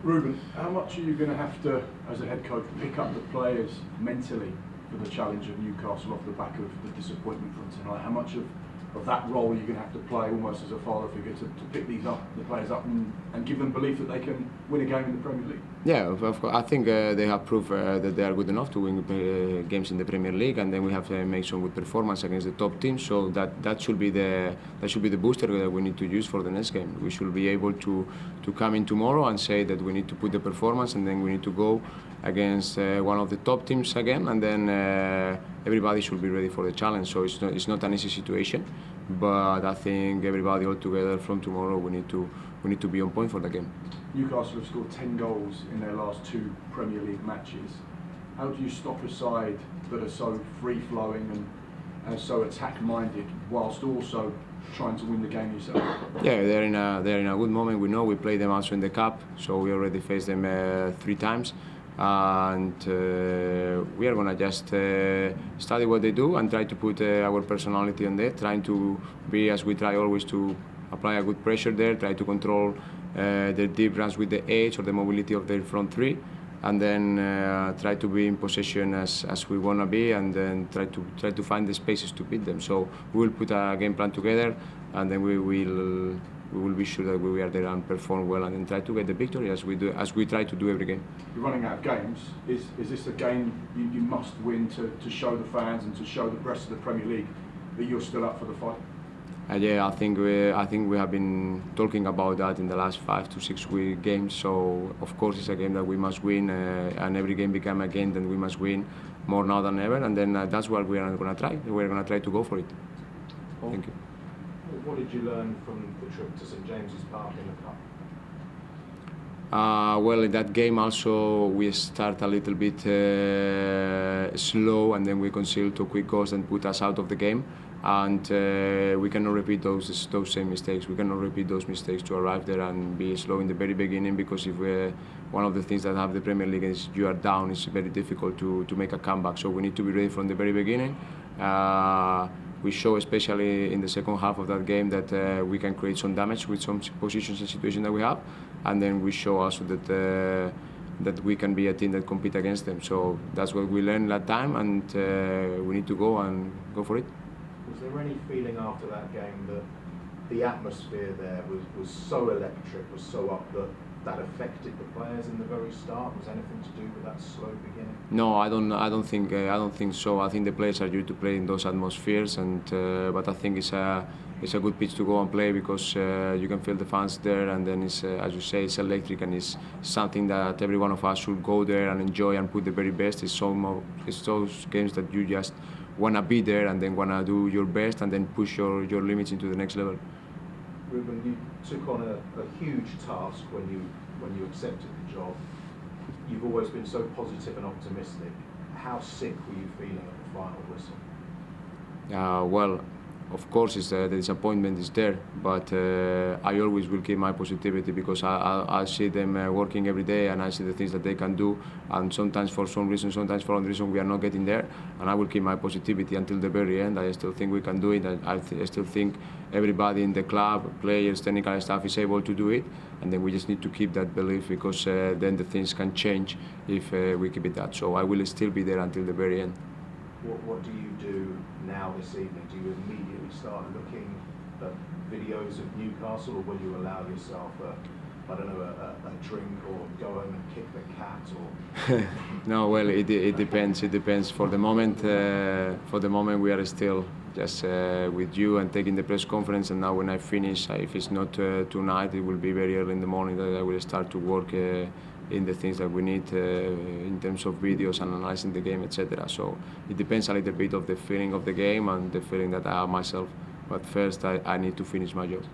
Rubén, how much are you going to have to, as a head coach, pick up the players mentally for the challenge of Newcastle off the back of the disappointment from tonight? How much of that role are you going to have to play almost as a father figure to pick the players up and give them belief that they can win a game in the Premier League? Yeah, of course. I think they have proved that they are good enough to win games in the Premier League, and then we have to make some good performance against the top teams. So that should be the booster that we need to use for the next game. We should be able to come in tomorrow and say that we need to put the performance, and then we need to go against one of the top teams again, and then everybody should be ready for the challenge. So it's not an easy situation, but I think everybody all together from tomorrow we need to be on point for the game. Newcastle have scored 10 goals in their last 2 Premier League matches. How do you stop a side that are so free-flowing and so attack-minded, whilst also trying to win the game yourself? Yeah, they're in a good moment. We know we played them also in the cup, so we already faced them 3 times, and we are gonna just study what they do and try to put our personality on there, trying to be, as we try always, to apply a good pressure there, try to control their deep runs with the edge or the mobility of their front 3, and then try to be in possession as we want to be, and then try to find the spaces to beat them. So we will put a game plan together, and then we will be sure that we are there and perform well, and then try to get the victory as we try to do every game. You're running out of games. Is this a game you must win to show the fans and to show the rest of the Premier League that you're still up for the fight? Yeah, I think we have been talking about that in the last 5 to 6 games. So of course it's a game that we must win, and every game becomes a game that we must win more now than ever. And then that's what we are going to try. We're going to try to go for it. Thank you. What did you learn from the trip to St James's Park in the cup? Well, in that game also we start a little bit slow, and then we concede 2 quick goals and put us out of the game. And we cannot repeat those same mistakes. We cannot repeat those mistakes to arrive there and be slow in the very beginning, because if one of the things that have the Premier League is you are down, it's very difficult to make a comeback. So we need to be ready from the very beginning. We show, especially in the second half of that game, that we can create some damage with some positions and situations that we have, and then we show also that we can be a team that compete against them. So that's what we learned that time, and we need to go for it. Was there any feeling after that game that the atmosphere there was so electric, was so up, that affected the players in the very start? Was anything to do with that slow beginning? No, I don't think so. I think the players are used to play in those atmospheres, and but I think it's a good pitch to go and play, because you can feel the fans there, and then it's as you say, it's electric, and it's something that every one of us should go there and enjoy and put the very best. It's those games that you just want to be there and then want to do your best and then push your limits into the next level. Rubén, you took on a huge task when you accepted the job. You've always been so positive and optimistic. How sick were you feeling at the final whistle? Well, of course, the disappointment is there, but I always will keep my positivity, because I see them working every day, and I see the things that they can do, and sometimes for some reason, sometimes for other reason, we are not getting there, and I will keep my positivity until the very end. I still think we can do it, and I still think everybody in the club, players, technical staff is able to do it, and then we just need to keep that belief, because then the things can change if we keep it that. So I will still be there until the very end. What do you do now this evening? Do you immediately start looking at videos of Newcastle, or will you allow yourself a drink, or go home and kick the cat, or? No, well, it depends. It depends. For the moment, we are still just with you and taking the press conference. And now, when I finish, if it's not tonight, it will be very early in the morning that I will start to work in the things that we need in terms of videos and analyzing the game, etc. So it depends a little bit of the feeling of the game and the feeling that I have myself. But first, I need to finish my job.